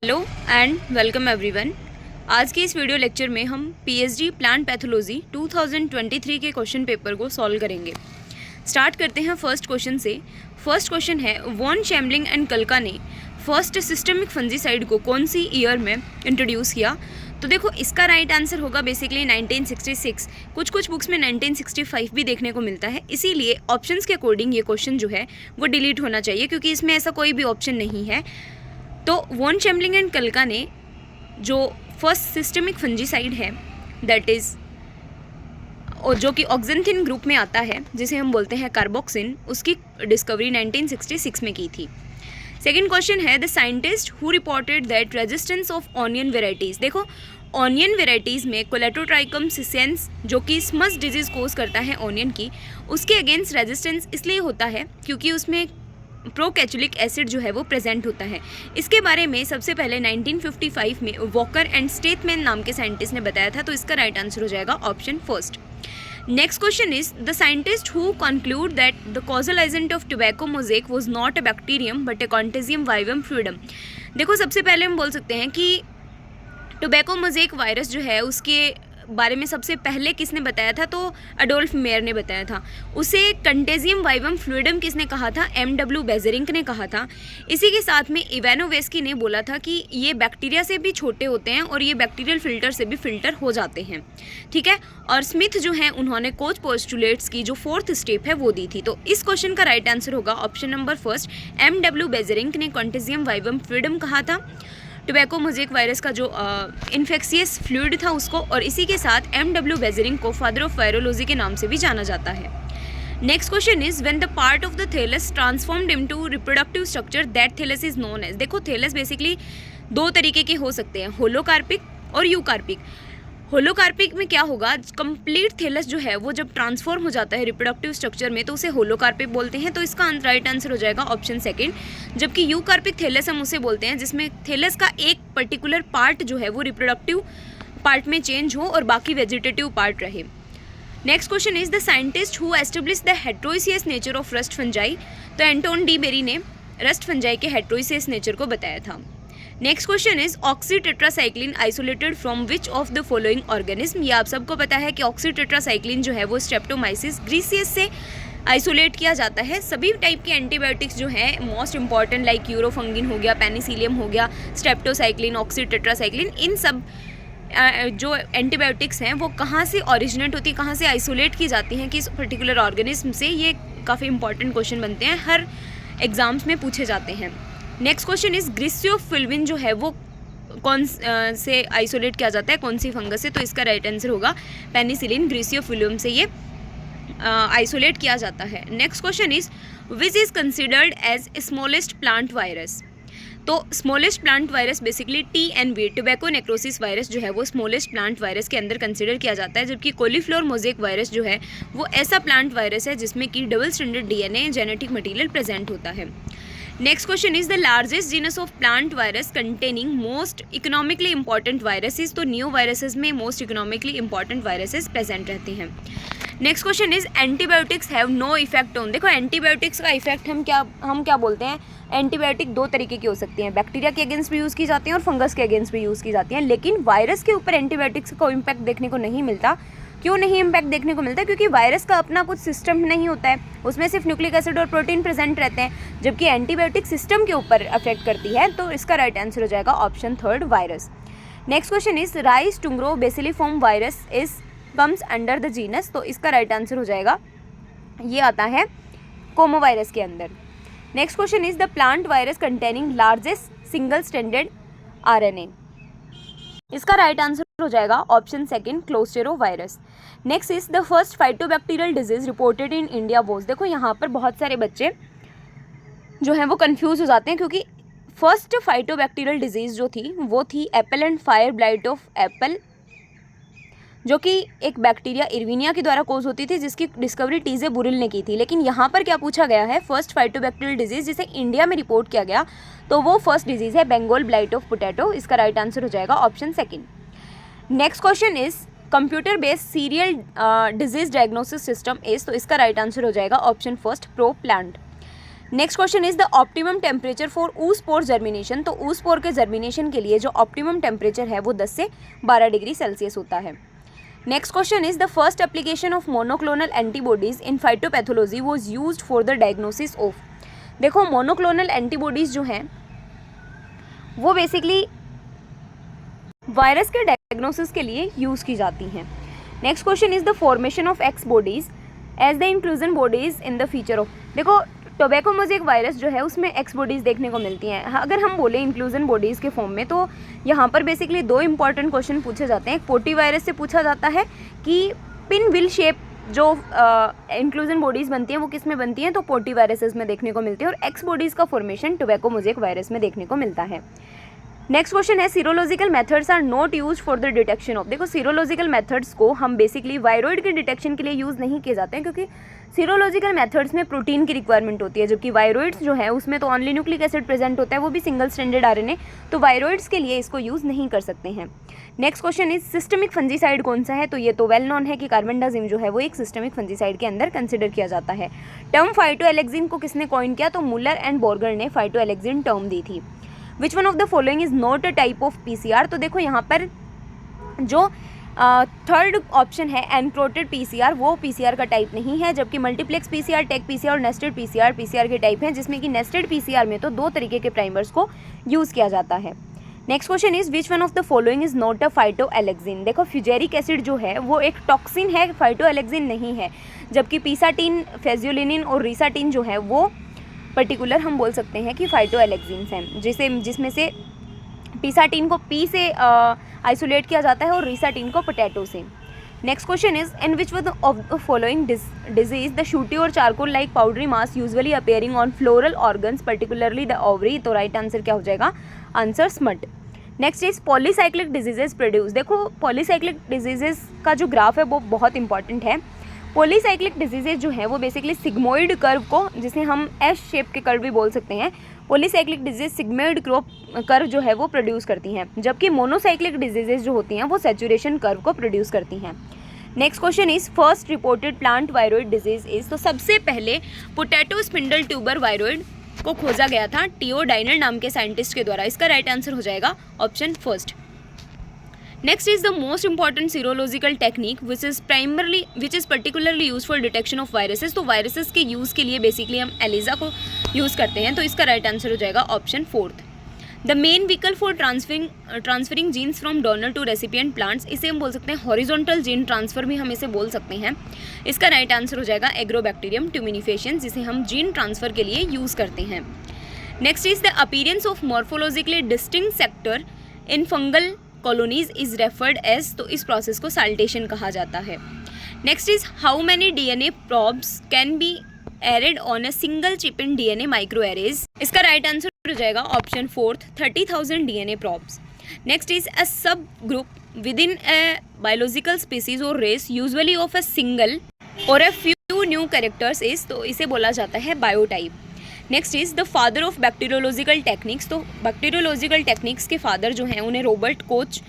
Hello and welcome everyone. आज के इस वीडियो लेक्चर में हम पीएचडी प्लांट पैथोलॉजी 2023 के क्वेश्चन पेपर को सॉल्व करेंगे। स्टार्ट करते हैं फर्स्ट क्वेश्चन से। फर्स्ट क्वेश्चन है, वॉन शैमलिंग एंड कल्का ने फर्स्ट सिस्टमिक फंजीसाइड को कौन सी ईयर में इंट्रोड्यूस किया? तो देखो, इसका राइट आंसर होगा बेसिकली 1966। कुछ बुक्स में 1965 भी देखने को मिलता है, इसीलिए ऑप्शंस के अकॉर्डिंग ये क्वेश्चन जो है वो डिलीट होना चाहिए, क्योंकि इसमें ऐसा कोई भी ऑप्शन नहीं है। तो वॉन शैमलिंग एंड कल्का ने जो फर्स्ट सिस्टमिक फंजीसाइड है दैट इज़, और जो कि ऑक्जेंथिन ग्रुप में आता है, जिसे हम बोलते हैं कार्बोक्सिन, उसकी डिस्कवरी 1966 में की थी। सेकेंड क्वेश्चन है, the scientist who reported that resistance of onion varieties. देखो, ऑनियन वेराइटीज़ में कोलेटोट्राइकम सिसेंस, जो कि स्मस डिजीज़ कोज करता है ऑनियन की, उसके अगेंस्ट रेजिस्टेंस इसलिए होता है क्योंकि उसमें प्रोकैचुलिक एसिड जो है वो प्रेजेंट होता है। इसके बारे में सबसे पहले 1955 में वॉकर एंड स्टेथमैन नाम के साइंटिस्ट ने बताया था, तो इसका राइट आंसर हो जाएगा option first. Next question is, the scientist who concluded that the causal agent of tobacco mosaic was not a bacterium but a contagium vivum fluidum. देखो, सबसे पहले हम बोल सकते हैं कि टोबैको मोज़ेक वायरस जो है उसके बारे में सबसे पहले किसने बताया था? तो अडोल्फ मेयर ने बताया था। उसे कंटेजियम वाइवम फ्लूइडम किसने कहा था? एम.डब्ल्यू. बेजरिंक ने कहा था। इसी के साथ में इवानोवेस्की ने बोला था कि ये बैक्टीरिया से भी छोटे होते हैं और ये बैक्टीरियल फिल्टर से भी फिल्टर हो जाते हैं, ठीक है। और स्मिथ जो है, उन्होंने कोच पोस्टुलेट्स की जो फोर्थ स्टेप है वो दी थी। तो इस क्वेश्चन का राइट आंसर होगा ऑप्शन नंबर फर्स्ट, एम.डब्ल्यू. बेजरिंक ने कंटेजियम वाइवम फ्लूइडम कहा था टोबैको मोज़ेक वायरस का जो इन्फेक्शियस फ्लूइड था उसको, और इसी के साथ एम.डब्ल्यू. बेजरिंग को फादर ऑफ वायरोलॉजी के नाम से भी जाना जाता है। Next question is, when the part of the thallus transformed into reproductive structure that thallus is known as. देखो, थैलस बेसिकली दो तरीके के हो सकते हैं, होलोकार्पिक और यूकार्पिक। होलोकार्पिक में क्या होगा, कंप्लीट थैलस जो है वो जब ट्रांसफॉर्म हो जाता है रिप्रोडक्टिव स्ट्रक्चर में, तो उसे होलोकार्पिक बोलते हैं। तो इसका राइट आंसर हो जाएगा ऑप्शन सेकंड। जबकि यूकार्पिक थैलस हम उसे बोलते हैं जिसमें थैलस का एक पर्टिकुलर पार्ट जो है वो रिप्रोडक्टिव पार्ट में चेंज हो और बाकी वेजिटेटिव पार्ट रहे। Next question is, the scientist who established the heteroecious nature of rust fungi. तो एंटोन डी बेरी ने रस्ट फंजाई के हेट्रोइसियस नेचर को बताया था। Next question is, oxytetracycline isolated from which of the following organism. ये आप सबको पता है कि ऑक्सीटेट्रासाइक्लिन जो है वो स्ट्रेप्टोमाइसिस ग्रीसियस से आइसोलेट किया जाता है। सभी टाइप के एंटीबायोटिक्स जो हैं मोस्ट इंपॉर्टेंट, लाइक यूरोफंगिन हो गया, पेनिसिलियम हो गया, स्ट्रेप्टोसाइक्लिन, ऑक्सीटेट्रासाइक्लिन, इन सब जो एंटीबायोटिक्स हैं वो कहाँ से ओरिजिनेट होती है, कहाँ से आइसोलेट की जाती हैं किस पर्टिकुलर ऑर्गेनिज्म से, ये काफ़ी इंपॉर्टेंट क्वेश्चन बनते हैं, हर एग्जाम्स में पूछे जाते हैं। नेक्स्ट क्वेश्चन इज, ग्रीसियोफिल्विन जो है वो कौन से आइसोलेट किया जाता है, कौन सी फंगस से? तो इसका राइट आंसर होगा पेनिसिलिन, ग्रीसियोफिल्विन से ये आइसोलेट किया जाता है। Next question is, which is considered as smallest plant virus. तो smallest plant virus basically TNV, tobacco necrosis virus जो है वो स्मॉलेस्ट प्लांट वायरस के अंदर कंसिडर किया जाता है। जबकि कॉलीफ्लोर मोज़ेक वायरस जो है वो ऐसा प्लांट वायरस है जिसमें कि double stranded DNA genetic material present होता है। Next question is, the largest genus of plant virus containing most economically important viruses. तो नियो वायरसेस में most economically important viruses present रहते हैं। Next question is, antibiotics have no effect on. देखो, antibiotics का effect हम क्या बोलते हैं, एंटीबायोटिक दो तरीके की हो सकती हैं, बैक्टीरिया के अगेंस्ट भी यूज़ की जाती हैं और फंगस के अगेंस्ट भी यूज़ की जाती हैं, लेकिन वायरस के ऊपर एंटीबायोटिक्स का कोई इम्पैक्ट देखने को नहीं मिलता। क्यों नहीं इम्पैक्ट देखने को मिलता? क्योंकि वायरस का अपना कुछ सिस्टम नहीं होता है, उसमें सिर्फ न्यूक्लिक एसिड और प्रोटीन प्रेजेंट रहते हैं, जबकि एंटीबायोटिक सिस्टम के ऊपर अफेक्ट करती है। तो इसका राइट आंसर हो जाएगा option third, virus. Next question is, rice tungro bacilliform virus is comes under the genus. तो इसका राइट आंसर हो जाएगा, ये आता है कोमो वायरस के अंदर। Next question is, the plant virus containing largest single stranded RNA। इसका राइट आंसर हो जाएगा option second, closterovirus. Next is, the first phytobacterial disease reported in India was. देखो, यहाँ पर बहुत सारे बच्चे जो हैं वो कंफ्यूज हो जाते हैं, क्योंकि फर्स्ट फाइटोबैक्टीरियल डिजीज़ जो थी वो थी Apple and fire blight of Apple, जो कि एक बैक्टीरिया इरविनिया के द्वारा कोज होती थी, जिसकी डिस्कवरी टीजे बुरिल ने की थी। लेकिन यहाँ पर क्या पूछा गया है, फर्स्ट फाइटोबैक्टीरियल डिजीज़ जिसे इंडिया में रिपोर्ट किया गया, तो वो फर्स्ट डिजीज़ है बंगाल ब्लाइट ऑफ पोटैटो। इसका राइट आंसर हो जाएगा option second. Next question is, computer based serial disease diagnosis system is. तो इसका राइट आंसर हो जाएगा option first, pro plant. Next question is the optimum temperature for ऊस्पोर germination. तो ऊस्पोर के germination के लिए जो ऑप्टिमम टेम्परेचर है वो 10 से 12 डिग्री सेल्सियस होता है। Next question is the first application of monoclonal antibodies in phytopathology was used for the diagnosis of. देखो मोनोक्लोनल एंटीबॉडीज जो हैं वो बेसिकली वायरस के डायग्नोसिस के लिए यूज़ की जाती हैं। Next question is the formation of X bodies as the inclusion bodies in the feature of. देखो टोबैको मोज़ेक वायरस जो है उसमें एक्स बॉडीज़ देखने को मिलती हैं। अगर हम बोले इंक्लूजन बॉडीज़ के फॉर्म में तो यहाँ पर बेसिकली 2 इंपॉर्टेंट क्वेश्चन पूछे जाते हैं। एक पोटी वायरस से पूछा जाता है कि पिन विल शेप जो इंक्लूजन बॉडीज़ बनती हैं वो किस में बनती हैं, तो पोटी वायरसेस में देखने को मिलती है। और एक्स बॉडीज़ का फॉर्मेशन टोबैको मोज़ेक वायरस में देखने को मिलता है। नेक्स्ट क्वेश्चन है serological methods are not use for the detection of. देखो सीरोलॉजिकल मेथड्स को हम बेसिकली वायरॉइड के डिटेक्शन के लिए यूज़ नहीं किए जाते हैं, क्योंकि सीरोलॉजिकल मेथड्स में प्रोटीन की रिक्वायरमेंट होती है, जबकि वायरॉइड्स जो है उसमें तो ओनली न्यूक्लिक एसिड प्रेजेंट होता है, वो भी सिंगल स्ट्रैंडेड आरएनए, तो वायरॉइड्स के लिए इसको यूज़ नहीं कर सकते हैं। Next question is systemic fungicide कौन सा है, तो ये तो वेल नॉन है कि कार्बेंडाजिम जो है वो एक सिस्टमिक फंजीसाइड के अंदर कंसिडर किया जाता है। टर्म फाइटोएलेक्सिन को किसने कॉइन किया, तो मुलर एंड बोर्गर ने फाइटोएलेक्सिन टर्म दी थी। विच one of the following is not a type of PCR. तो देखो यहाँ पर जो थर्ड ऑप्शन है एनक्रोटेड पीसीआर, वो पीसीआर का टाइप नहीं है, जबकि मल्टीप्लेक्स पीसीआर, टेक पीसीआर और नेस्टेड पीसीआर पीसीआर के टाइप हैं, जिसमें कि नेस्टेड पीसीआर में तो 2 तरीके के प्राइमर्स को यूज़ किया जाता है। Next question is which one of the following is not a phytoalexin. देखो फ्यूजेरिक एसिड जो है वो एक टॉक्सिन है, फाइटोएलेक्सिन नहीं है, जबकि पीसाटीन, फेजुलिनिन और रिसाटीन जो है वो पर्टिकुलर हम बोल सकते हैं कि फाइटोएलेक्सिन्स हैं, जिसमें से पीसाटीन को पी से आइसोलेट किया जाता है और रिसाटीन को पोटैटो से। Next question is in which one of the following disease the sooty or charcoal like powdery mass usually appearing on floral organs particularly the ovary. तो राइट आंसर क्या हो जाएगा, answer smut. Next is polycyclic diseases produce. देखो polycyclic diseases का जो graph है वो बहुत इंपॉर्टेंट है। पॉलीसाइक्लिक डिजीजेज जो है वो बेसिकली सिग्मोइड कर्व को, जिसे हम एस शेप के कर्व भी बोल सकते हैं, पॉलीसाइक्लिक डिजीज सिग्मोइड कर्व जो है वो प्रोड्यूस करती हैं, जबकि मोनोसाइक्लिक डिजीजेज जो होती हैं वो सैचुरेशन कर्व को प्रोड्यूस करती हैं। Next question is first reported plant viroid disease is. तो सबसे पहले पोटैटो स्पिंडल ट्यूबर वायरॉइड को खोजा गया था टीओ डाइनर नाम के साइंटिस्ट के द्वारा। इसका राइट आंसर हो जाएगा option first. Next is the most important serological technique which is particularly use for detection of viruses. तो वायरसेस के यूज़ के लिए बेसिकली हम एलिजा को यूज़ करते हैं, तो इसका राइट आंसर हो जाएगा option fourth. The main vehicle for transferring genes from donor to recipient plants, इसे हम बोल सकते हैं हॉरिजॉन्टल जीन ट्रांसफर भी हम इसे बोल सकते हैं। इसका राइट आंसर हो जाएगा एग्रोबैक्टीरियम ट्यूमिनिफेशियंस, जिसे हम जीन ट्रांसफर के लिए यूज़ करते हैं। Next is the appearance of morphologically distinct sector in fungal colonies is referred as. तो इस प्रोसेस को साल्टेशन कहा जाता है। Next is how many DNA probes can be arrayed on a single chip in DNA microarrays. इसका right answer हो जाएगा option fourth 30,000 DNA probes. Next is a subgroup within a biological species or race usually of a single और a few new characters is. तो इसे बोला जाता है biotype. Next is the father of bacteriological techniques. तो bacteriological techniques के father जो हैं उन्हें रॉबर्ट कोच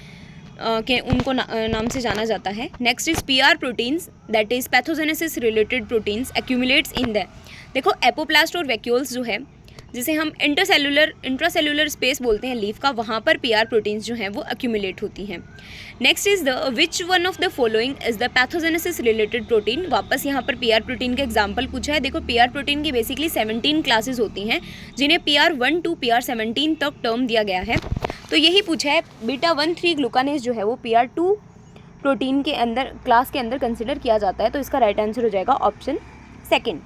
के उनको नाम से जाना जाता है। Next is PR proteins that is pathogenesis related proteins accumulates in the. देखो एपोप्लास्ट और वैक्यूल्स जो है, जिसे हम इंट्रासेलुलर स्पेस बोलते हैं लीफ का, वहाँ पर पीआर प्रोटीन्स जो हैं वो एक्यूमुलेट होती हैं। Next is the which one of the following is the pathogenesis related protein. वापस यहाँ पर पीआर प्रोटीन का एग्जाम्पल पूछा है। देखो पीआर प्रोटीन की बेसिकली 17 क्लासेस होती हैं, जिन्हें PR1 to PR17 तक टर्म दिया गया है। तो यही पूछा है बीटा 1,3 ग्लूकानेज जो है वो PR2 प्रोटीन के अंदर क्लास के अंदर कंसिडर किया जाता है। तो इसका राइट आंसर हो जाएगा option second.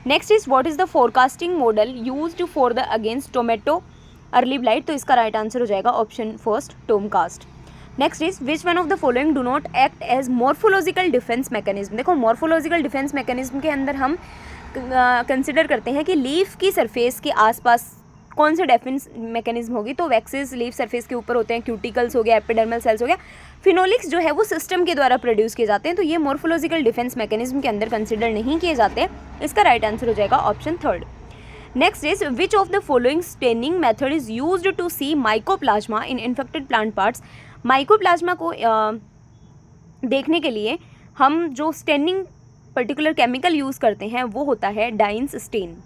Next is what is the forecasting model used for the against tomato early blight. तो इसका राइट आंसर हो जाएगा option first Tomcast. Next is which one of the following do not act as morphological defence mechanism. देखो morphological defence mechanism के अंदर हम consider करते हैं कि लीफ की सरफेस के आसपास कौन से डिफेंस मैकेनिज्म होगी। तो वैक्सेस लीफ सरफेस के ऊपर होते हैं, क्यूटिकल्स हो गया, एपिडर्मल सेल्स हो गया, फिनोलिक्स जो है वो सिस्टम के द्वारा प्रोड्यूस किए जाते हैं। तो ये मॉर्फोलॉजिकल डिफेंस मैकेनिज्म के अंदर कंसिडर नहीं किए जाते। इसका राइट आंसर हो जाएगा option third. Next is which of the following staining method is used to see mycoplasma in infected plant parts. Mycoplasma को देखने के लिए हम जो स्टेनिंग पर्टिकुलर केमिकल यूज़ करते हैं वो होता है Dienes stain.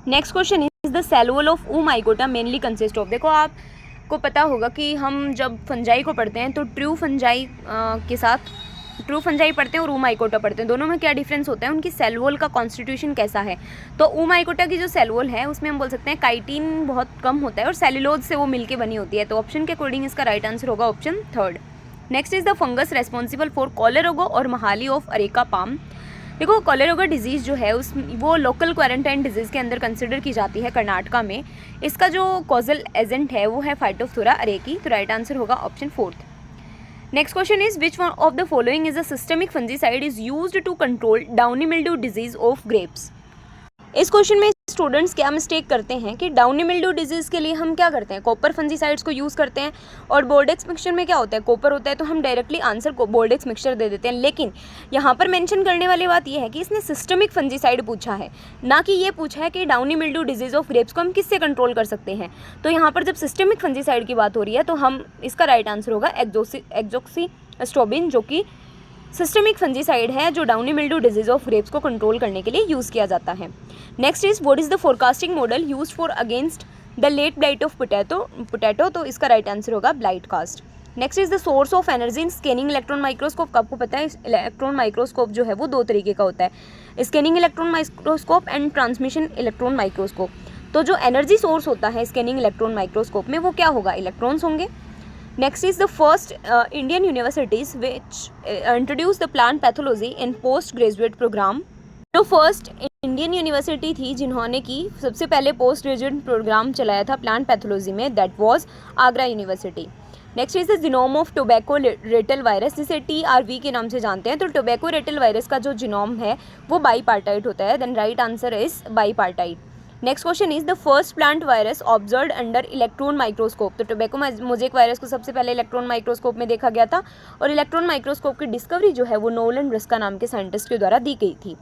Next question is the cell wall of Oomycota mainly consist of. देखो आपको पता होगा कि हम जब फंजाई को पढ़ते हैं तो ट्रू फंजाई के साथ ट्रू फंजाई पढ़ते हैं और ओमाइकोटा पढ़ते हैं, दोनों में क्या डिफरेंस होता है, उनकी सेल वॉल का कॉन्स्टिट्यूशन कैसा है। तो ओमाइकोटा की जो सेल वॉल है उसमें हम बोल सकते हैं काइटिन बहुत कम होता है और सेल्यूलोज से वो मिलके बनी होती है। तो ऑप्शन के अकॉर्डिंग इसका राइट आंसर होगा option third. Next is the fungus responsible for koleroga or mahali of areca palm. देखो कॉलेरोगा डिजीज़ जो है वो लोकल क्वारंटाइन डिजीज़ के अंदर कंसिडर की जाती है कर्नाटका में। इसका जो कॉजल एजेंट है वो है फाइटोप्थोरा अरेकी। तो राइट आंसर होगा option fourth. Next question is which one of the following is a systemic fungicide is used to control downy mildew disease of grapes. इस क्वेश्चन में स्टूडेंट्स क्या mistake करते हैं कि डाउनी मिल्ड्यू डिजीज़ के लिए हम क्या करते हैं, कॉपर फंजीसाइड्स को यूज़ करते हैं और बोर्डेक्स मिक्सचर में क्या होता है, कॉपर होता है, तो हम डायरेक्टली आंसर को बोर्डेक्स मिक्सचर दे देते हैं। लेकिन यहाँ पर मेंशन करने वाली बात यह है कि इसने सिस्टमिक फंजीसाइड पूछा है, ना कि ये पूछा है कि downy mildew disease of grapes को हम किससे कंट्रोल कर सकते हैं। तो यहाँ पर जब सिस्टमिक फंजीसाइड की बात हो रही है तो हम इसका राइट आंसर होगा एक्जोक्सीस्ट्रोबिन, जो कि सिस्टमिक फंजीसाइड है जो downy mildew disease of grapes को कंट्रोल करने के लिए यूज़ किया जाता है। Next is what is the forecasting model used for against the late blight of potato. तो इसका राइट आंसर होगा blight cast. Next is the source of energy in scanning electron microscope. आपको पता है इलेक्ट्रॉन माइक्रोस्कोप जो है वो दो तरीके का होता है, scanning electron microscope and transmission electron microscope. तो जो एनर्जी सोर्स होता है स्कैनिंग इलेक्ट्रॉन माइक्रोस्कोप में वो क्या होगा, इलेक्ट्रॉन्स होंगे। Next is the first Indian universities which introduced the plant pathology in postgraduate program। जो फर्स्ट इंडियन यूनिवर्सिटी थी जिन्होंने की सबसे पहले पोस्ट ग्रेजुएट प्रोग्राम चलाया था प्लांट पैथोलॉजी में, that was Agra university. Next is the genome of tobacco Ratle virus, जिसे TRV के नाम से जानते हैं। तो टोबैको रेटल वायरस का जो जीनोम है वो बाईपार्टाइट होता है, then right answer is bipartite. Next question is the first plant virus observed under electron microscope. तो टोबैको मोजेक वायरस को सबसे पहले इलेक्ट्रॉन माइक्रोस्कोप में देखा गया था और इलेक्ट्रॉन माइक्रोस्कोप की डिस्कवरी जो है वो नोलन ब्रिस्का नाम के साइंटिस्ट के द्वारा दी गई थी।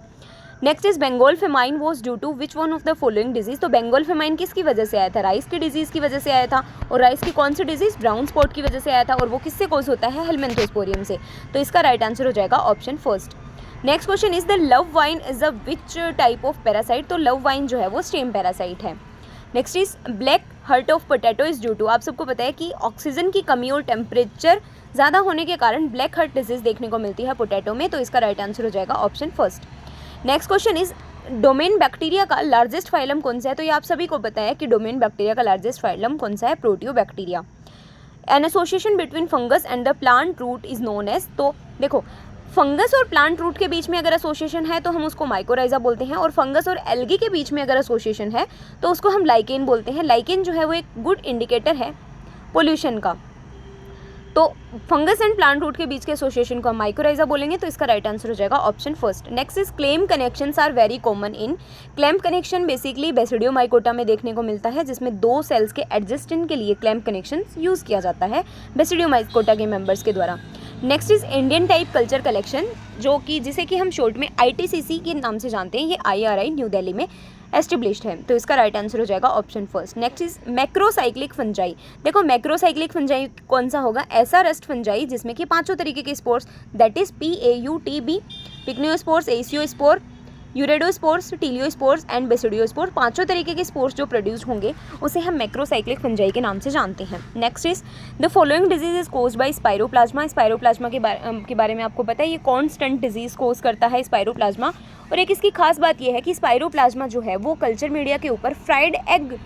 Next is Bengal famine was due to which one of the following disease. तो बंगाल फेमाइन किसकी वजह से आया था, राइस की डिजीज की वजह से आया था। और राइस की कौन सी डिजीज, ब्राउन स्पॉट की वजह से आया था, और वो किससे कॉज होता है, हेलमिंथोस्पोरियम से। तो इसका राइट आंसर हो जाएगा option first. Next question is the love vine is a which type of parasite. तो लव वाइन जो है वो स्टेम पैरासाइट है। Next is black heart of potato is due to. आप सबको पता है कि ऑक्सीजन की कमी और टेम्परेचर ज़्यादा होने के कारण ब्लैक हर्ट डिजीज देखने को मिलती है पोटैटो में। तो इसका राइट आंसर हो जाएगा option first. Next question is domain bacteria का लार्जेस्ट फाइलम कौन सा है। तो ये आप सभी को पता है कि डोमेन बैक्टीरिया का लार्जेस्ट फाइलम कौन सा है, proteobacteria. An association between fungus and the plant root is known as. तो देखो फंगस और प्लांट रूट के बीच में अगर एसोसिएशन है तो हम उसको माइकोराइजा बोलते हैं, और फंगस और एल्गी के बीच में अगर एसोसिएशन है तो उसको हम लाइकेन बोलते हैं। लाइकेन जो है वो एक गुड इंडिकेटर है पोल्यूशन का। तो फंगस एंड प्लांट रूट के बीच के एसोसिएशन को हम माइकोराइजा बोलेंगे। तो इसका राइट आंसर हो जाएगा option first. Next is clamp connections are very common in. Clamp connection basically Basidiomycota में देखने को मिलता है, जिसमें दो सेल्स के एडजस्टेंट के लिए क्लैम्प कनेक्शन यूज़ किया जाता है बेसिडियोमाइकोटा के मेंबर्स के द्वारा। Next is Indian type culture collection, जो कि जिसे कि हम शॉर्ट में ITCC के नाम से जानते हैं। ये IRI न्यू दिल्ली में एस्टेब्लिश्ड है। तो इसका राइट आंसर हो जाएगा option first. Next is macrocyclic fungi. देखो मैक्रोसाइक्लिक फंजाई कौन सा होगा, ऐसा रस्ट फंजाई जिसमें कि पांचों तरीके के spores, that is PAUTB, pycniospores, aeciospore, urediospores, teliospores and basidiospore, पांचों तरीके के स्पोर्स जो प्रोड्यूस होंगे उसे हम मैक्रोसाइक्लिक फंजाई के नाम से जानते हैं। Next is the following disease is caused by spiroplasma. Spiroplasma के बारे में आपको पता है, ये कॉन्स्टेंट डिजीज कोज करता है स्पाइरोप्लाज्मा। और एक इसकी खास बात यह है कि स्पाइरोप्लाज्मा जो है वो कल्चर मीडिया के ऊपर फ्राइड एग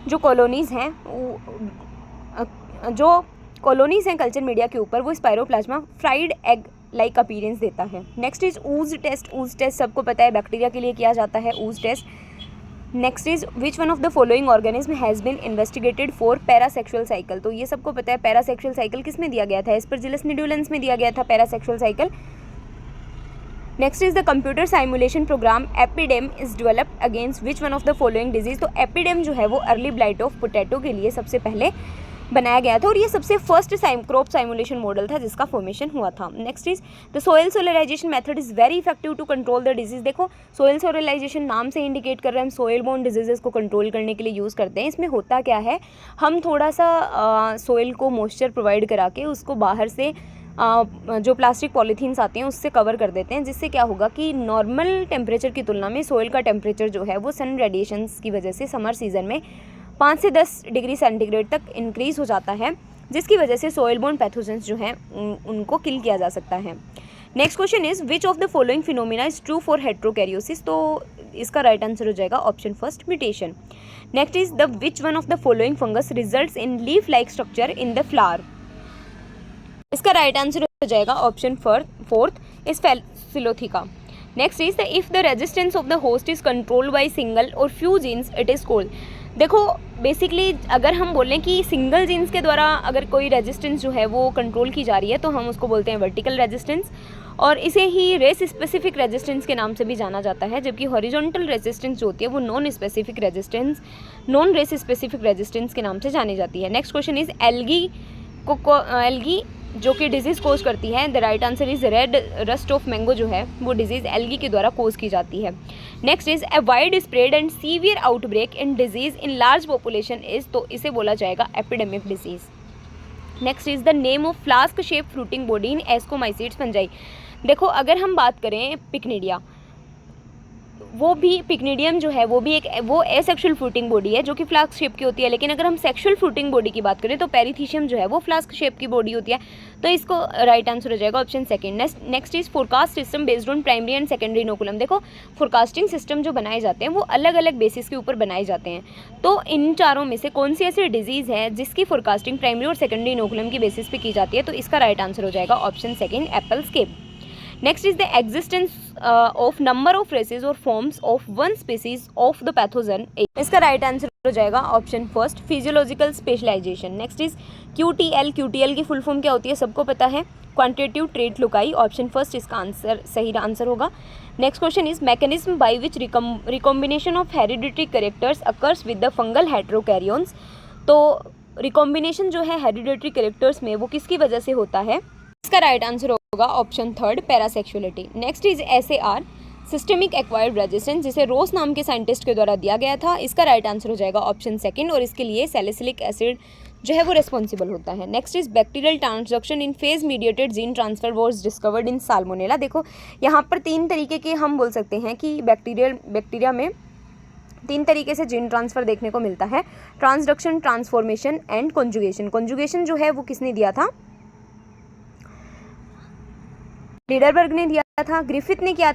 जो कॉलोनीज़ हैं, जो कॉलोनीज़ हैं कल्चर मीडिया के ऊपर, वो spiroplasma fried egg like appearance देता है। Next is ooze test. Ooze test सबको पता है बैक्टीरिया के लिए किया जाता है ooze test. Next is which one of the following organism has been investigated for parasexual cycle. तो ये सबको पता है पैरासेक्सुअल साइकिल किस में दिया गया था, एस्परजिलस निडुलेंस में दिया गया था parasexual cycle. Next is the computer simulation program epidem is developed against which one of the following disease. तो एपिडेम जो है वो अर्ली ब्लाइट ऑफ पोटैटो के लिए सबसे पहले बनाया गया था, और ये सबसे फर्स्ट क्रॉप साइमुलेशन मॉडल था जिसका फॉर्मेशन हुआ था। Next is the soil solarization method is very effective to control the disease. देखो सोइल सोलराइजेशन नाम से इंडिकेट कर रहे हैं हम सोइल बोर्न डिजीजेस को कंट्रोल करने के लिए यूज़ करते हैं। इसमें होता क्या है, हम थोड़ा सा सोइल को मॉइस्चर प्रोवाइड करा के उसको बाहर से जो प्लास्टिक पॉलीथीन्स आते हैं उससे कवर कर देते हैं, जिससे क्या होगा कि नॉर्मल टेम्परेचर की तुलना में सोइल का टेम्परेचर जो है वो सन रेडिएशंस की वजह से समर सीजन में 5 से 10 डिग्री सेंटीग्रेड तक इंक्रीज़ हो जाता है, जिसकी वजह से सोइल बोर्न पैथोजेंस जो हैं उनको किल किया जा सकता है। Next question is which of the following phenomena is true for heterokaryosis, तो इसका राइट आंसर हो जाएगा option first, mutation. Next is the which one of the following fungus results in leaf like structure in the flower, इसका right answer हो जाएगा option fourth is phyllotheca. Next is the if the resistance of the host is controlled by single और few genes it is called. देखो basically अगर हम बोलें कि single jeans के द्वारा अगर कोई रेजिस्टेंस जो है वो कंट्रोल की जा रही है तो हम उसको बोलते हैं वर्टिकल रेजिस्टेंस, और इसे ही रेस स्पेसिफिक रेजिस्टेंस के नाम से भी जाना जाता है, जबकि हॉरिजॉन्टल रेजिस्टेंस जो होती है वो नॉन रेस स्पेसिफिक रेजिस्टेंस के नाम से जानी जाती है। नेक्स्ट क्वेश्चन इज एल्गी जो कि डिजीज़ कोज करती है, the right answer is red rust of mango जो है वो डिजीज़ एल्गी के द्वारा कोज की जाती है। Next is a wide spread and severe outbreak in disease in large population is, तो इसे बोला जाएगा epidemic disease. Next is the name of flask shape fruiting body in ascomycetes fungi. देखो अगर हम बात करें पिकनिडिया, वो भी पिकनिडियम जो है वो एसेक्सुअल फ्रूटिंग बॉडी है जो कि फ्लास्क शेप की होती है, लेकिन अगर हम सेक्सुअल फ्रूटिंग बॉडी की बात करें तो पेरिथीशियम जो है वो फ्लास्क शेप की बॉडी होती है, तो इसको राइट आंसर हो जाएगा option second. Next is forecast system based on primary and secondary inoculum. देखो फोरकास्टिंग सिस्टम जो बनाए जाते हैं वो अलग अलग बेसिस के ऊपर बनाए जाते हैं, तो इन चारों में से कौन सी ऐसी डिजीज़ है जिसकी फोरकास्टिंग प्राइमरी और सेकेंडरी इनोकुलम की बेसिस पे की जाती है, तो इसका राइट आंसर हो जाएगा option second, apple scab. Next is the existence of number of races और forms of one species of the pathogen, इसका राइट आंसर हो जाएगा option first, physiological specialization. Next is QTL की फुल फॉर्म क्या होती है सबको पता है, quantitative trait loci, option first इसका आंसर सही आंसर होगा। Next question is mechanism by which recombination of hereditary characters occurs with the fungal हेट्रोकैरियोन्स, तो रिकॉम्बिनेशन जो है हेरिडिटरी कैरेक्टर्स में वो किसकी वजह से होता है, इसका राइट आंसर होगा option third, parasexuality. Next is SAR systemic acquired resistance, जिसे रोस नाम के साइंटिस्ट के द्वारा दिया गया था, इसका राइट आंसर हो जाएगा ऑप्शन सेकंड, और इसके लिए सैलिसिलिक एसिड जो है वो रिस्पॉन्सिबल होता है। Next is bacterial transduction in phase mediated gene transfer was discovered in salmonella. देखो यहाँ पर 3 तरीके के हम बोल सकते हैं कि बैक्टीरिया में 3 तरीके से जीन ट्रांसफ़र देखने को मिलता है, transduction, transformation and conjugation. Conjugation जो है वो किसने दिया था, लीडरबर्ग ने दिया था। ग्रिफिथ ने क्या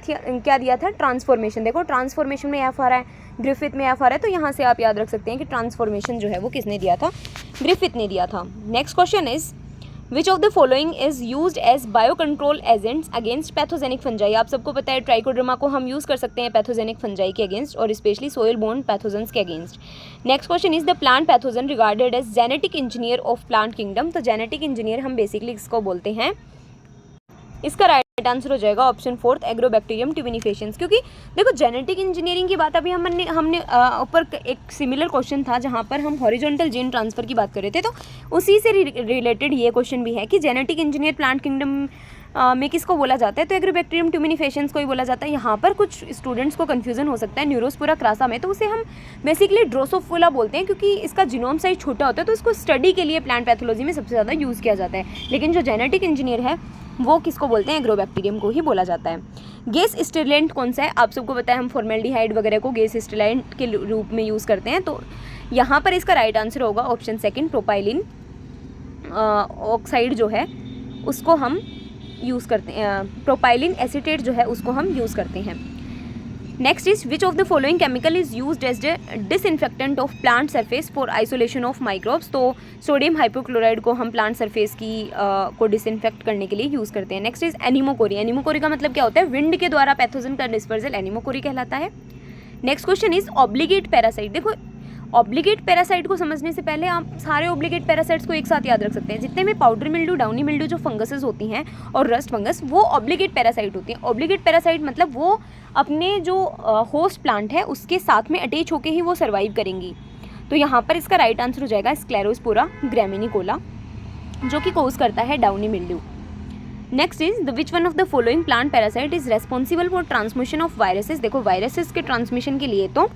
दिया था, ट्रांसफॉर्मेशन। देखो ट्रांसफॉर्मेशन में एफ आ रहा है, ग्रिफिथ में एफ आ रहा है, तो यहाँ से आप याद रख सकते हैं कि ट्रांसफॉर्मेशन जो है वो किसने दिया था, ग्रिफिथ ने दिया था। Next question is which of the following is used as bio control agents against pathogenic fungi. आप सबको पता है ट्राइकोडर्मा को हम यूज़ कर सकते हैं पैथोजेनिक फंजाई के अगेंस्ट और स्पेशली सोइल बोर्न पैथोजेंस के against. Next question is the plant pathogen regarded as genetic engineer of plant kingdom. तो जेनेटिक इंजीनियर हम बेसिकली इसको बोलते हैं, इसका राइट आंसर हो जाएगा ऑप्शन फोर्थ, एग्रोबैक्टीरियम ट्यूबिनिफेशंस। क्योंकि देखो जेनेटिक इंजीनियरिंग की बात अभी हमने ऊपर एक सिमिलर क्वेश्चन था जहाँ पर हम हॉरिजॉन्टल जीन ट्रांसफ़र की बात कर रहे थे, तो उसी से रिलेटेड ये क्वेश्चन भी है कि जेनेटिक इंजीनियर प्लांट किंगडम में किसको बोला जाता है, तो एग्रोबैक्टीरियम ट्यूबिनिफेशंस को ही बोला जाता है। यहाँ पर कुछ स्टूडेंट्स को कन्फ्यूजन हो सकता है, न्यूरोस्पोरा क्रासा में तो उसे हम बेसिकली ड्रोसोफिला बोलते हैं क्योंकि इसका जीनोम साइज छोटा होता है, तो इसको स्टडी के लिए प्लांट पैथोलॉजी में सबसे ज़्यादा यूज़ किया जाता है। लेकिन जो जेनेटिक इंजीनियर है वो किसको बोलते हैं, एग्रोबैक्टीरियम को ही बोला जाता है। गैस स्टिलेंट कौन सा है, आप सबको पता है हम फॉर्मेल्डिहाइड वगैरह को गैस स्टिलेंट के रूप में यूज़ करते हैं, तो यहाँ पर इसका राइट आंसर होगा ऑप्शन सेकंड, प्रोपाइलिन ऑक्साइड जो है उसको हम यूज़ करते हैं, प्रोपाइलिन एसीटेट जो है उसको हम यूज़ करते हैं। Next is which of the following chemical is used as the disinfectant of plant surface for isolation of microbes. तो सोडियम हाइपोक्लोराइड को हम प्लांट सरफेस की को डिसइंफेक्ट करने के लिए यूज़ करते हैं। Next is एनीमोकोरी। एनीमोकोरी का मतलब क्या होता है, विंड के द्वारा पैथोजन का डिस्पर्सल एनीमोकोरी कहलाता है। Next question is obligate parasite. देखो ऑब्लिगेट पैरासाइट को समझने से पहले आप सारे ऑब्लिगेट पैरासाइट्स को एक साथ याद रख सकते हैं। जितने में पाउडर मिल्ड्यू, डाउनी मिल्ड्यू जो फंगसेस होती हैं और रस्ट फंगस, वो ऑब्लिगेट पैरासाइट होती हैं। ऑब्लिगेट पैरासाइट मतलब वो अपने जो होस्ट प्लांट है उसके साथ में अटैच होकर ही वो सर्वाइव करेंगी। तो यहाँ पर इसका राइट आंसर हो जाएगा स्क्लेरोस्पोरा ग्रामिनिकोला, जो कि कोज करता है downy mildew. Next is the which one of the following plant parasite is responsible for transmission of viruses. देखो वायरसेस के ट्रांसमिशन के लिए तो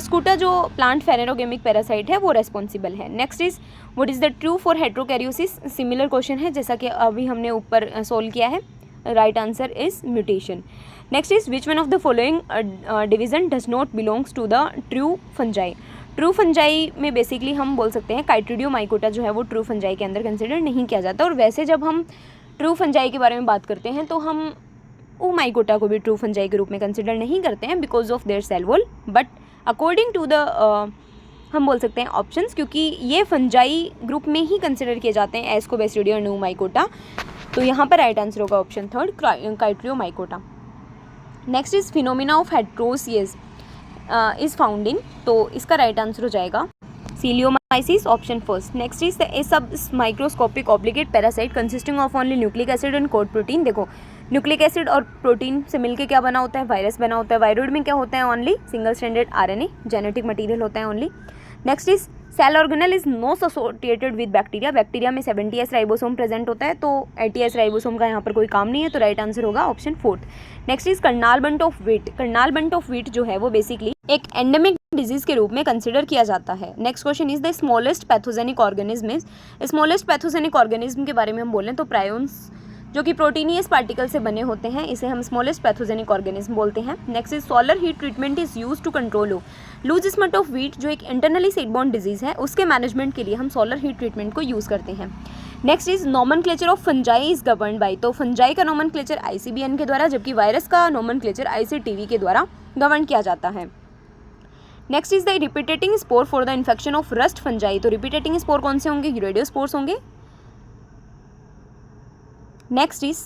ऑस्कुटा जो प्लांट फेनेरोगेमिक पैरासाइट है वो रेस्पॉन्सिबल है। Next is what is the true for heterokaryosis, similar question है जैसा कि अभी हमने ऊपर सोल्व किया है। Right answer is mutation. Next is which one of the following division does not belongs to the true fungi. True fungi में basically हम बोल सकते हैं काइट्रिडियोमाइकोटा जो है वो ट्रू फंजाई के अंदर कंसिडर नहीं किया जाता। और वैसे जब हम ट्रू फंजाई के बारे में बात करते हैं तो हम ओमाइकोटा को भी ट्रू फंजाई के रूप में कंसिडर नहीं करते हैं because of their cell wall, but according to the हम बोल सकते हैं ऑप्शंस, क्योंकि ये फंजाई ग्रुप में ही कंसिडर किए जाते हैं एस्कोबैसिडी और नूमाइकोटा। तो यहाँ पर राइट आंसर होगा option third, chytridiomycota. Next is phenomena of heterosis is found in, तो इसका राइट आंसर हो जाएगा सीलियोमाइसिस, option first. Next is a sub microscopic obligate parasite consisting of only nucleic acid and coat protein. देखो nucleic acid और protein से मिलकर क्या बना होता है, वायरस बना होता है। वायरोइड में क्या होता है, only single stranded RNA, genetic material होता है only. Next is cell organelle is not associated with bacteria. Bacteria में 70S राइबोसोम प्रेजेंट होता है, तो 80S राइबोसोम का यहाँ पर कोई काम नहीं है, तो राइट आंसर होगा option fourth. Next is Karnal bunt of wheat. Karnal bunt of wheat जो है वो बेसिकली एक एंडेमिक डिजीज के रूप में कंसिडर किया जाता है। Next question is the smallest pathogenic organism is. Smallest pathogenic organism के बारे में हम बोलें तो प्रायोन्स जो कि प्रोटीनियस पार्टिकल से बने होते हैं, इसे हम स्मॉलेस्ट पैथोजेनिक ऑर्गेनिज्म बोलते हैं। Next is solar heat treatment is use to control loose smut of wheat, जो एक इंटरनली सीडबॉर्न डिजीज है, उसके मैनेजमेंट के लिए हम सोलर हीट ट्रीटमेंट को यूज़ करते हैं। Next is nomenclature of fungi is governed bye, तो फंजाई का नोमेनक्लेचर ICBN के द्वारा, जबकि वायरस का नोमेनक्लेचर ICTV के द्वारा गवर्न किया जाता है। Next is the repeating spore for the infection of rust fungi, तो रिपीटेटिंग स्पोर कौन से होंगे, यूरेडियोस्पोर्स होंगे। Next is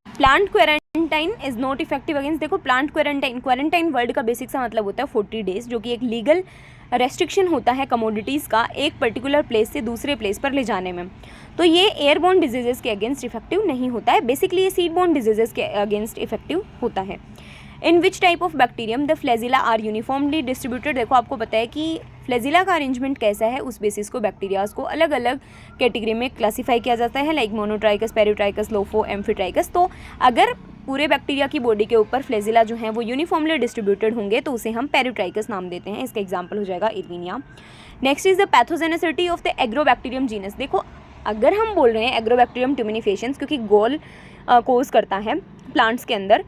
plant quarantine is not effective against. देखो प्लांट क्वारंटाइन वर्ड का बेसिक सा मतलब होता है 40 डेज, जो कि एक लीगल रेस्ट्रिक्शन होता है कमोडिटीज़ का एक पर्टिकुलर प्लेस से दूसरे प्लेस पर ले जाने में। तो ये एयरबोर्न डिजीजेस के अगेंस्ट इफेक्टिव नहीं होता है, बेसिकली ये सीडबोर्न डिजीजेस के अगेंस्ट इफेक्टिव होता है। In which type of bacterium the flagella are uniformly distributed. देखो आपको पता है कि फ्लैजिला का अरेंजमेंट कैसा है, उस बेसिस को बैक्टीरियाज को अलग अलग कैटेगरी में क्लासीफाई किया जाता है, लाइक मोनोट्राइकस, पेरिट्राइकस, लोफो, एम्फीट्राइकस। तो अगर पूरे बैक्टीरिया की बॉडी के ऊपर फ्लैजिला जो है वो यूनिफॉर्मली डिस्ट्रीब्यूटेड होंगे तो उसे हम पेरिट्राइकस नाम देते हैं। इसका एग्जाम्पल हो जाएगा Erwinia. Next is the pathogenicity of the Agrobacterium genus. देखो अगर हम बोल रहे हैं एग्रोबैक्टीरियम ट्यूमिनिफेशंस, क्योंकि गोल कोज करता है प्लांट्स के अंदर,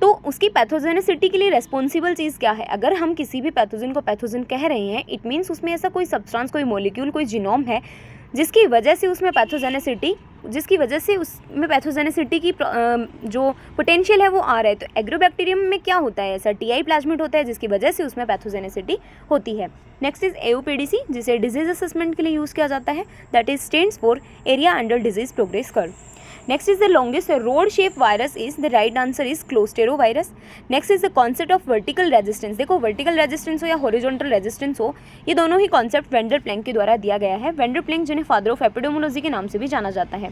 तो उसकी पैथोजेनिसिटी के लिए रेस्पॉन्सिबल चीज़ क्या है। अगर हम किसी भी पैथोजन को पैथोजन कह रहे हैं, इट मीन्स उसमें ऐसा कोई सब्सटेंस, कोई मॉलिक्यूल, कोई जीनोम है जिसकी वजह से उसमें पैथोजेनिसिटी की जो पोटेंशियल है वो आ रहा है। तो एग्रोबैक्टीरियम में क्या होता है, ऐसा TI प्लाज्मिड होता है जिसकी वजह से उसमें पैथोजेनिसिटी होती है। नेक्स्ट इज AUPDC, जिसे डिजीज असेसमेंट के लिए यूज़ किया जाता है, that is stands for area under disease progress curve. Next is the longest rod shape virus is, the right answer is Clostridovirus. Next is the concept of vertical resistance. देखो vertical resistance हो या horizontal resistance हो, ये दोनों ही concept vendor Planck के द्वारा दिया गया है। वेंडर प्लैंक जिन्हें फादर ऑफ एपिडेमोलॉजी के नाम से भी जाना जाता है।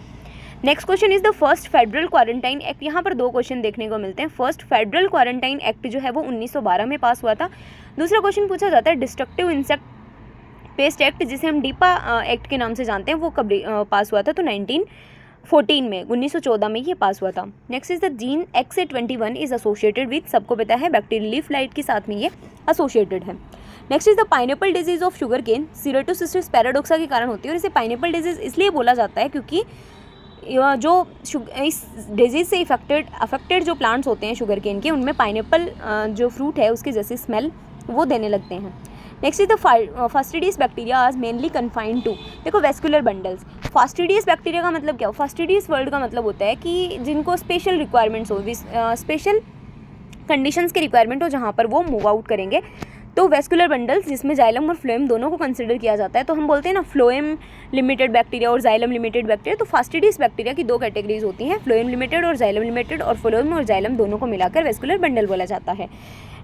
Next question is the first federal quarantine act. यहाँ पर दो क्वेश्चन देखने को मिलते हैं। फर्स्ट फेडरल क्वारंटाइन एक्ट जो है वो 1912 में पास हुआ था। दूसरा क्वेश्चन पूछा जाता है डिस्ट्रक्टिव इंसेक्ट पेस्ट एक्ट, जिसे हम डीपा एक्ट के नाम से जानते हैं, वो कब पास हुआ था, तो 1914 में ये पास हुआ था। Next is the gene XA21 is associated with, सबको पता है बैक्टीरियल लीफ लाइट के साथ में ये एसोसिएटेड है। Next is the pineapple disease of sugar cane, Ceratocystis paradoxa के कारण होती है। और इसे पाइनएप्पल डिजीज इसलिए बोला जाता है क्योंकि जो इस डिजीज से अफेक्टेड जो प्लांट्स होते हैं शुगर केन के, उनमें पाइनएप्पल जो फ्रूट है उसकी जैसी स्मेल वो देने लगते हैं। Next is the fastidious bacteria are mainly confined to, देखो वेस्कुलर बंडल्स। फास्टिडियस बैक्टीरिया का मतलब क्या हो, फास्टिडियस वर्ड का मतलब होता है कि जिनको स्पेशल रिक्वायरमेंट्स हो, स्पेशल कंडीशंस के रिक्वायरमेंट हो जहाँ पर वो मूव आउट करेंगे। तो वेस्कुलर बंडल्स जिसमें जाइलम और फ्लोएम दोनों को कंसिडर किया जाता है, तो हम बोलते हैं ना फ्लोएम लिमिटेड बैक्टीरिया और जाइलम लिमिटेड बैक्टीरिया। तो फास्टिडियस बैक्टीरिया की दो कैटेगरीज होती हैं, फ्लोएम लिमिटेड और जाइलम लिमिटेड, और फ्लोएम और जाइलम दोनों को मिलाकर वेस्कुलर बंडल बोला जाता है।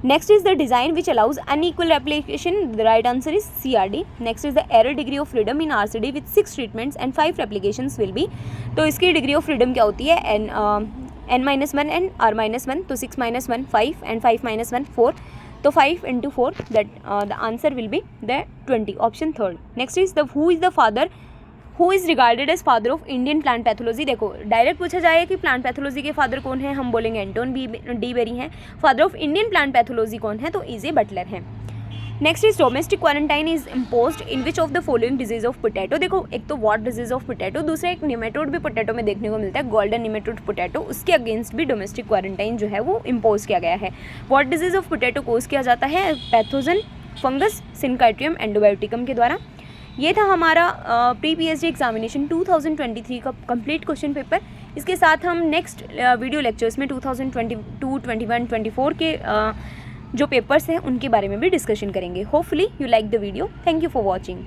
Next is the design which allows unequal application, the right answer is CRD। Next is the error degree of freedom in RCD with 6 treatments and 5 applications will be. तो इसकी degree of freedom क्या होती है, N-1 and R-1, तो 6-1 5 and 5-1 4, तो 5 into 4 that the answer will be the 20, option third. Next is the who is the father who is regarded as father of Indian plant pathology. देखो direct पूछा जाए कि plant pathology के father कौन है, हम बोलेंगे एंटोन डी बेरी हैं। Father of Indian plant pathology कौन है, तो E.J. बटलर हैं। Next is domestic quarantine is imposed in which of the following disease of potato. देखो एक तो वॉट डिजीज ऑफ पोटैटो, दूसरा एक निमेटोड भी पोटैटो में देखने को मिलता है, गोल्डन निमेटोड पोटैटो, उसके अगेंस्ट भी डोमेस्टिक क्वारंटाइन जो है वो इम्पोज किया गया है। वॉट डिजीज ऑफ पोटैटो कोज किया जाता है, पैथोजन फंगस सिनकाइट्रियम एंडोबायोटिकम के द्वारा। ये था हमारा प्री PhD एग्जामिनेशन 2023 का कंप्लीट क्वेश्चन पेपर। इसके साथ हम नेक्स्ट वीडियो लेक्चर्स में 2022, 21, 24 के जो पेपर्स हैं उनके बारे में भी डिस्कशन करेंगे। Hopefully you like the video. Thank you for watching.